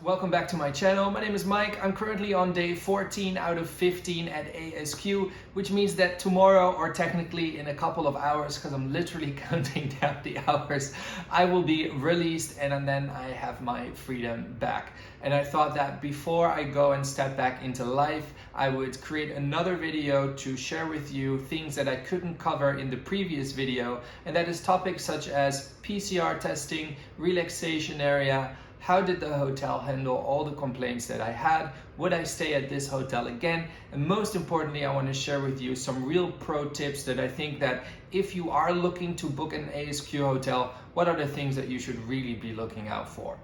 Welcome back to my channel. My name is Mike. I'm currently on day 14 out of 15 at ASQ, which means that tomorrow, or technically in a couple of hours, because I'm literally counting down the hours, I will be released and then I have my freedom back. And I thought that before I go and step back into life, I would create another video to share with you things that I couldn't cover in the previous video, and that is topics such as PCR testing, relaxation area, how did the hotel handle all the complaints that I had? Would I stay at this hotel again? And most importantly, I want to share with you some real pro tips that I think that if you are looking to book an ASQ hotel, what are the things that you should really be looking out for?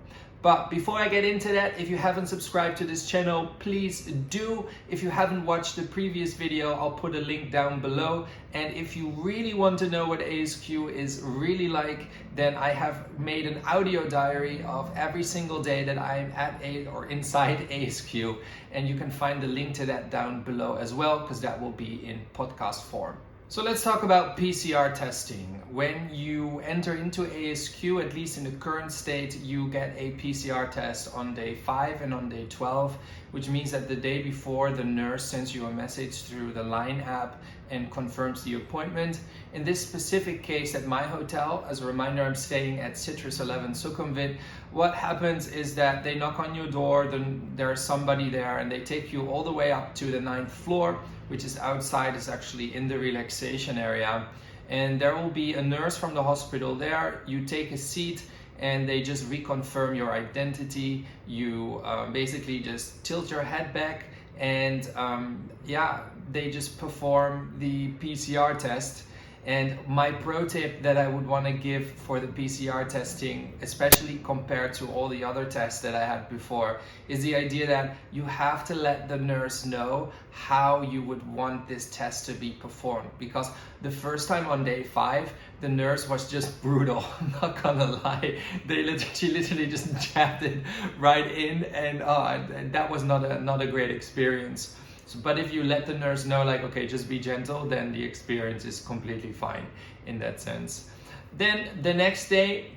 But before I get into that, if you haven't subscribed to this channel, please do. If you haven't watched the previous video, I'll put a link down below. And if you really want to know what ASQ is really like, then I have made an audio diary of every single day that I'm at or inside ASQ. And you can find the link to that down below as well, because that will be in podcast form. So let's talk about PCR testing. When you enter into ASQ, at least in the current state, you get a PCR test on day 5 and on day 12, which means that the day before, the nurse sends you a message through the Line app and confirms the appointment. In this specific case at my hotel, as a reminder, I'm staying at Citrus 11 Sukhumvit. What happens is that they knock on your door, then there's somebody there, and they take you all the way up to the 9th floor, which is outside, is actually in the relaxation area. And there will be a nurse from the hospital there. You take a seat and they just reconfirm your identity. You basically just tilt your head back and they just perform the PCR test. And my pro tip that I would want to give for the PCR testing, especially compared to all the other tests that I had before, is the idea that you have to let the nurse know how you would want this test to be performed. Because the first time on day 5, the nurse was just brutal, I'm not gonna lie. She literally just jabbed it right in, and that was not a great experience. But if you let the nurse know, like, okay, just be gentle, then the experience is completely fine in that sense. Then the next day,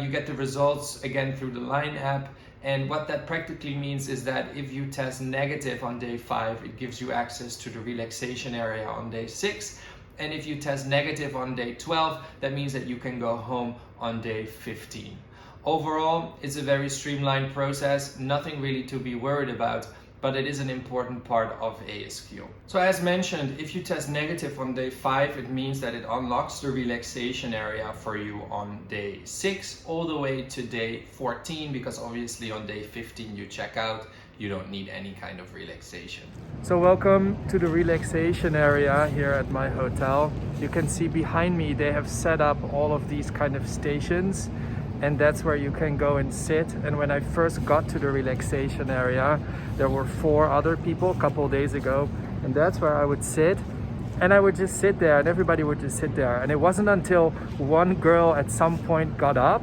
you get the results again through the Line app. And what that practically means is that if you test negative on day 5, it gives you access to the relaxation area on day 6. And if you test negative on day 12, that means that you can go home on day 15. Overall, it's a very streamlined process, nothing really to be worried about, but it is an important part of ASQ. So as mentioned, if you test negative on day 5, it means that it unlocks the relaxation area for you on day 6 all the way to day 14, because obviously on day 15 you check out, you don't need any kind of relaxation. So welcome to the relaxation area here at my hotel. You can see behind me they have set up all of these kind of stations, and that's where you can go and sit. And when I first got to the relaxation area, there were 4 other people a couple days ago, and that's where I would sit. And I would just sit there, and everybody would just sit there. And it wasn't until one girl at some point got up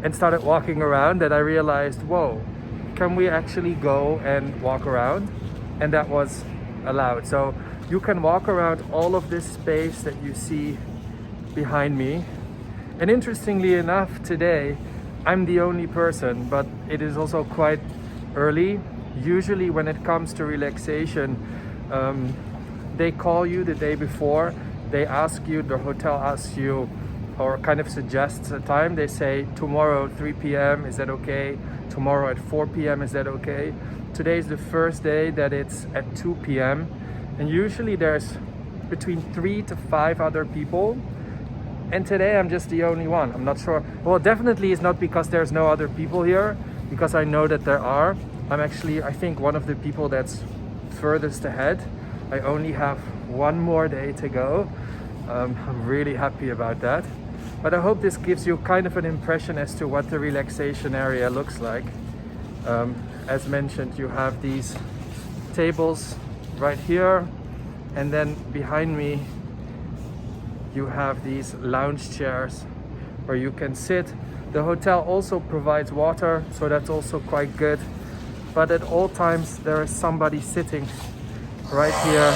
and started walking around that I realized, whoa, can we actually go and walk around? And that was allowed. So you can walk around all of this space that you see behind me. And interestingly enough, today I'm the only person, but it is also quite early. Usually when it comes to relaxation, they call you the day before. They ask you, the hotel asks you, or kind of suggests a time. They say, tomorrow 3 p.m., is that okay? Tomorrow at 4 p.m., is that okay? Today is the first day that it's at 2 p.m. And usually there's between 3 to 5 other people. And today I'm just the only one. I'm not sure. Well, definitely it's not because there's no other people here, because I know that there are. I'm actually, I think, one of the people that's furthest ahead. I only have one more day to go. I'm really happy about that. But I hope this gives you kind of an impression as to what the relaxation area looks like. As mentioned, you have these tables right here, and then behind me you have these lounge chairs where you can sit. The hotel also provides water, so that's also quite good. But at all times there is somebody sitting right here.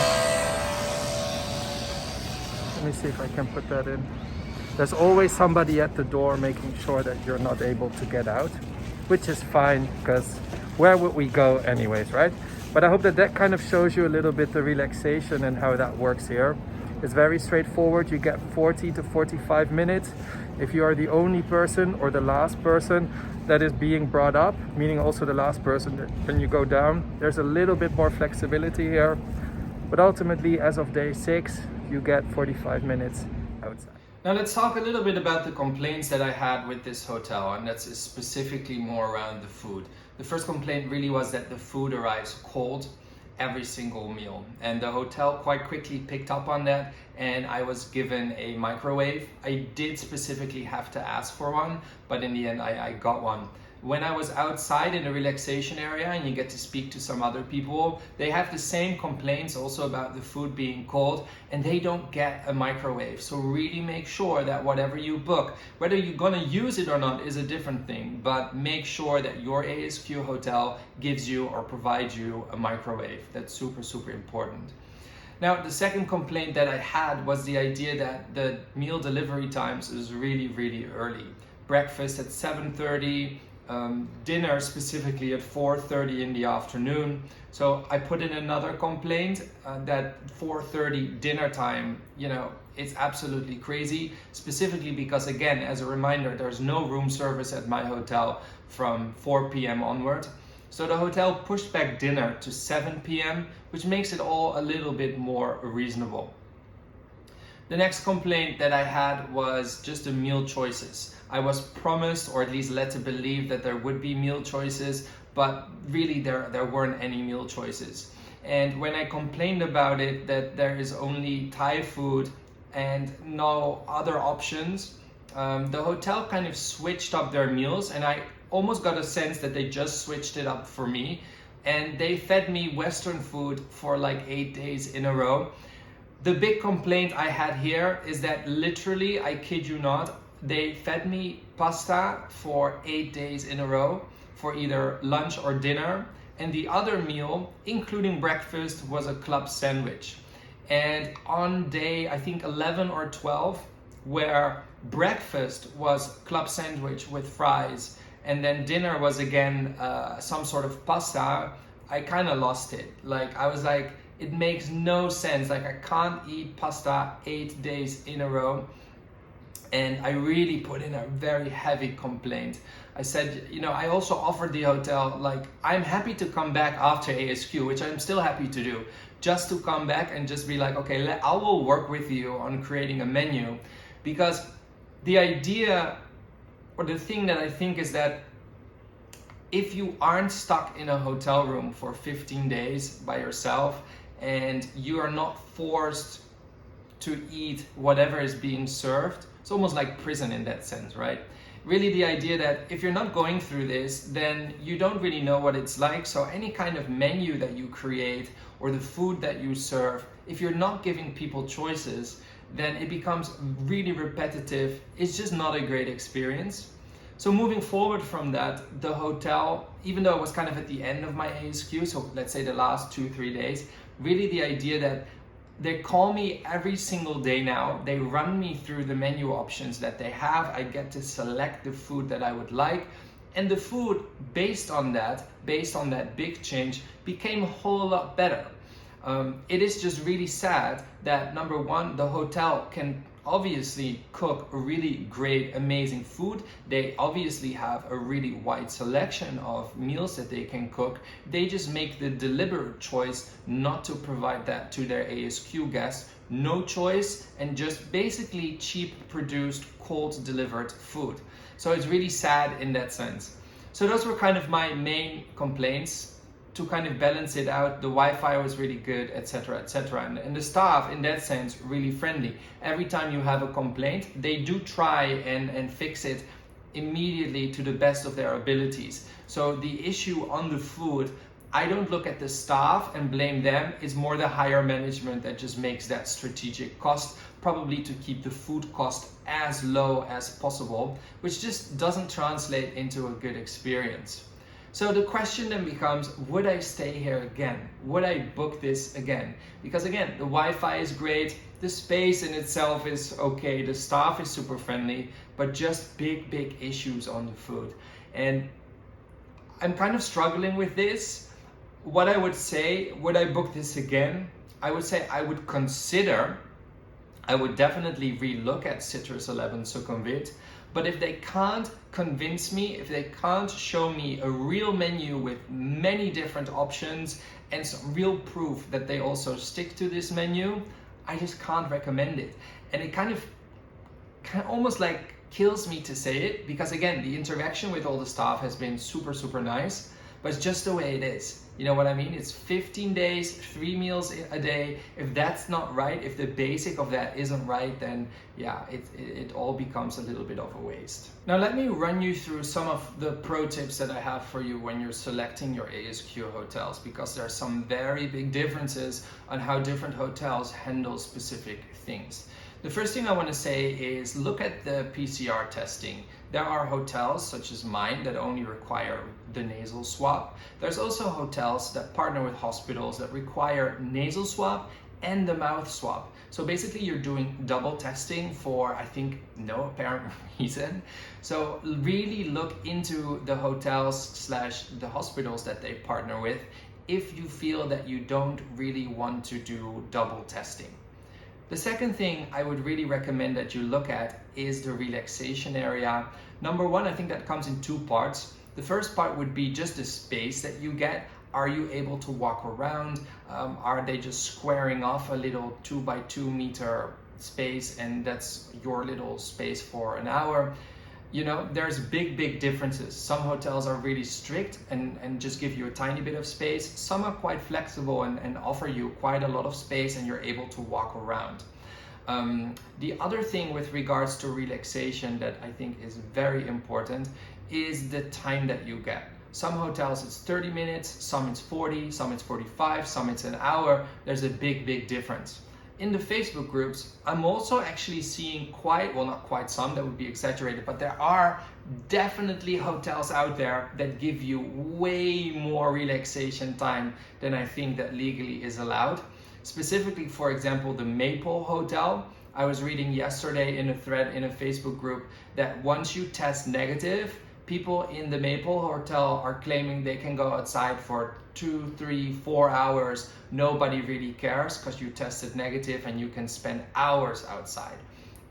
Let me see if I can put that in. There's always somebody at the door making sure that you're not able to get out. which is fine because where would we go anyways, right? But I hope that that kind of shows you a little bit the relaxation and how that works here. It's very straightforward. You get 40 to 45 minutes. If you are the only person or the last person that is being brought up, meaning also the last person that when you go down, there's a little bit more flexibility here. But ultimately, as of day 6, you get 45 minutes outside. Now let's talk a little bit about the complaints that I had with this hotel, and that's specifically more around the food. The first complaint really was that the food arrives cold every single meal, and the hotel quite quickly picked up on that, and I was given a microwave. I did specifically have to ask for one, but in the end I got one. When I was outside in the relaxation area and you get to speak to some other people, they have the same complaints also about the food being cold, and they don't get a microwave. So really make sure that whatever you book, whether you're gonna use it or not is a different thing, but make sure that your ASQ hotel gives you or provides you a microwave. That's super, super important. Now, the second complaint that I had was the idea that the meal delivery times is really, really early. Breakfast at 7:30, dinner specifically at 4:30 in the afternoon. So I put in another complaint that 4:30 dinner time, it's absolutely crazy, specifically because, again, as a reminder, there's no room service at my hotel from 4 p.m. onward. So the hotel pushed back dinner to 7 p.m., which makes it all a little bit more reasonable. The next complaint that I had was just the meal choices. I was promised, or at least led to believe, that there would be meal choices, but really there weren't any meal choices. And when I complained about it, that there is only Thai food and no other options, the hotel kind of switched up their meals, and I almost got a sense that they just switched it up for me. And they fed me Western food for like 8 days in a row. The big complaint I had here is that literally, I kid you not, they fed me pasta for 8 days in a row for either lunch or dinner. And the other meal, including breakfast, was a club sandwich. And on day, I think 11 or 12, where breakfast was club sandwich with fries, and then dinner was again some sort of pasta, I kind of lost it. Like, I was like, it makes no sense. Like, I can't eat pasta 8 days in a row. And I really put in a very heavy complaint. I said, I also offered the hotel, like, I'm happy to come back after ASQ, which I'm still happy to do, just to come back and just be like, okay, I will work with you on creating a menu. Because the idea, or the thing that I think, is that if you aren't stuck in a hotel room for 15 days by yourself, and you are not forced to eat whatever is being served, it's almost like prison in that sense, right? Really, the idea that if you're not going through this, then you don't really know what it's like. So any kind of menu that you create or the food that you serve, if you're not giving people choices, then it becomes really repetitive. It's just not a great experience. So moving forward from that, the hotel, even though it was kind of at the end of my ASQ, so let's say the last 2-3 days, really the idea that they call me every single day now. They run me through the menu options that they have. I get to select the food that I would like. And the food, based on that big change, became a whole lot better. It is just really sad that, number one, the hotel can obviously cook really great, amazing food. They obviously have a really wide selection of meals that they can cook. They just make the deliberate choice not to provide that to their ASQ guests. No choice, and just basically cheap produced, cold delivered food. So it's really sad in that sense. So those were kind of my main complaints. To kind of balance it out, the Wi-Fi was really good, etc., etc. And the staff, in that sense, really friendly. Every time you have a complaint, they do try and fix it immediately to the best of their abilities. So the issue on the food, I don't look at the staff and blame them. It's more the higher management that just makes that strategic cost, probably to keep the food cost as low as possible, which just doesn't translate into a good experience. So the question then becomes, would I stay here again? Would I book this again? Because again, the Wi-Fi is great, the space in itself is okay, the staff is super friendly, but just big issues on the food. And I'm kind of struggling with this. What I would say, would I book this again? I would say I would consider, I would definitely relook at Citrus 11 Sukhumvit, but if they can't convince me, if they can't show me a real menu with many different options and some real proof that they also stick to this menu, I just can't recommend it. And it kind of almost like kills me to say it, because again, the interaction with all the staff has been super nice, but it's just the way it is. You know what I mean? It's 15 days, 3 meals a day. If that's not right, if the basic of that isn't right, then yeah, it all becomes a little bit of a waste. Now let me run you through some of the pro tips that I have for you when you're selecting your ASQ hotels, because there are some very big differences on how different hotels handle specific things. The first thing I want to say is look at the PCR testing. There are hotels such as mine that only require the nasal swab. There's also hotels that partner with hospitals that require nasal swab and the mouth swab. So basically you're doing double testing for, I think, no apparent reason. So really look into the hotels / the hospitals that they partner with if you feel that you don't really want to do double testing. The second thing I would really recommend that you look at is the relaxation area. Number one, I think that comes in 2 parts. The first part would be just the space that you get. Are you able to walk around? Are they just squaring off a little 2 by 2 meter space and that's your little space for an hour? You know, there's big differences. Some hotels are really strict and just give you a tiny bit of space. Some are quite flexible and offer you quite a lot of space and you're able to walk around. The other thing with regards to relaxation that I think is very important is the time that you get. Some hotels it's 30 minutes, some it's 40, some it's 45, some it's an hour. There's a big difference. In the Facebook groups, I'm also actually seeing quite, well, not quite some, that would be exaggerated, but there are definitely hotels out there that give you way more relaxation time than I think that legally is allowed. Specifically, for example, the Maple Hotel. I was reading yesterday in a thread in a Facebook group that once you test negative, people in the Maple Hotel are claiming they can go outside for 2, 3, 4 hours. Nobody really cares because you tested negative and you can spend hours outside.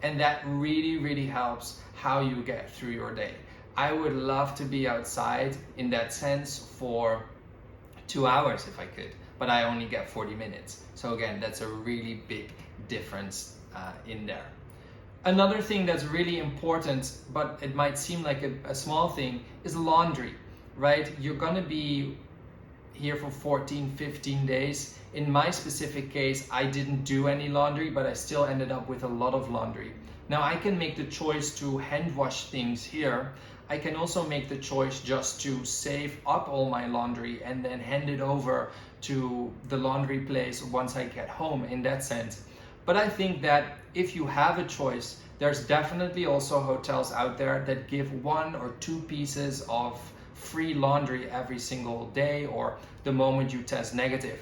And that really helps how you get through your day. I would love to be outside in that sense for 2 hours if I could, but I only get 40 minutes. So again, that's a really big difference in there. Another thing that's really important, but it might seem like a small thing, is laundry, right? You're gonna be here for 14, 15 days. In my specific case, I didn't do any laundry, but I still ended up with a lot of laundry. Now I can make the choice to hand wash things here. I can also make the choice just to save up all my laundry and then hand it over to the laundry place once I get home in that sense. But I think that if you have a choice, there's definitely also hotels out there that give 1 or 2 pieces of free laundry every single day or the moment you test negative.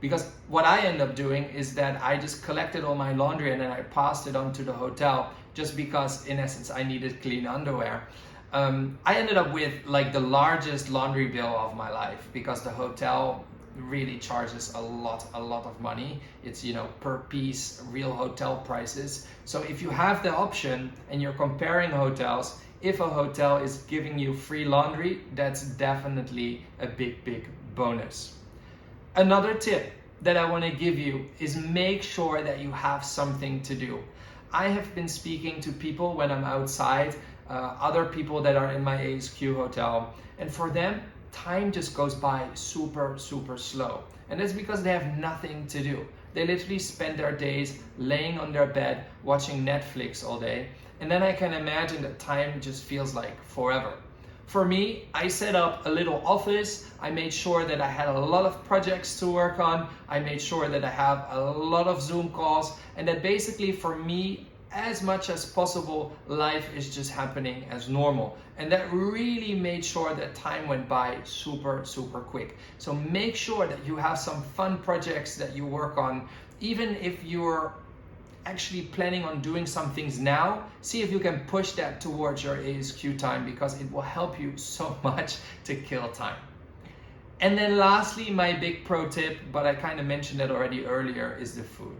Because what I end up doing is that I just collected all my laundry and then I passed it on to the hotel just because in essence I needed clean underwear. I ended up with like the largest laundry bill of my life because the hotel really charges a lot of money. It's, you know, per piece real hotel prices. So if you have the option and you're comparing hotels, if a hotel is giving you free laundry, that's definitely a big bonus. Another tip that I want to give you is make sure that you have something to do. I have been speaking to people when I'm outside, other people that are in my ASQ hotel, and for them time just goes by super slow. And that's because they have nothing to do. They literally spend their days laying on their bed watching Netflix all day. And then I can imagine that time just feels like forever. For me, I set up a little office. I made sure that I had a lot of projects to work on. I made sure that I have a lot of Zoom calls, and that basically for me, as much as possible, life is just happening as normal. And that really made sure that time went by super quick. So make sure that you have some fun projects that you work on, even if you're actually planning on doing some things now, see if you can push that towards your ASQ time, because it will help you so much to kill time. And then lastly, my big pro tip, but I kind of mentioned it already earlier, is the food.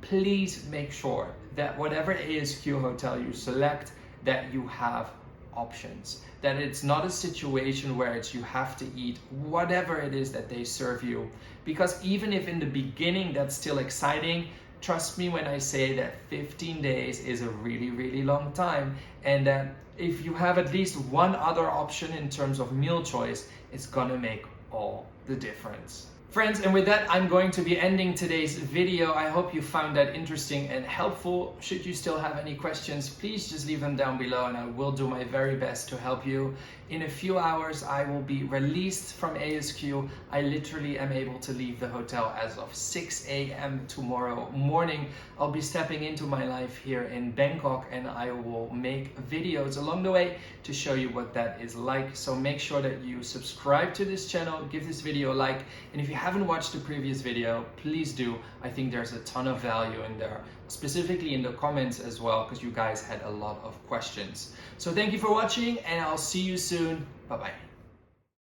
Please make sure that whatever ASQ hotel you select, that you have options, that it's not a situation where it's you have to eat whatever it is that they serve you. Because even if in the beginning that's still exciting, trust me when I say that 15 days is a really, really long time, and that if you have at least one other option in terms of meal choice, it's gonna make all the difference. Friends, and with that, I'm going to be ending today's video. I hope you found that interesting and helpful. Should you still have any questions, please just leave them down below and I will do my very best to help you. In a few hours, I will be released from ASQ. I literally am able to leave the hotel as of 6 a.m. tomorrow morning. I'll be stepping into my life here in Bangkok, and I will make videos along the way to show you what that is like. So make sure that you subscribe to this channel, give this video a like, and if you haven't watched the previous video, please do. I think there's a ton of value in there, specifically in the comments as well, because you guys had a lot of questions. So thank you for watching, and I'll see you soon. Bye-bye.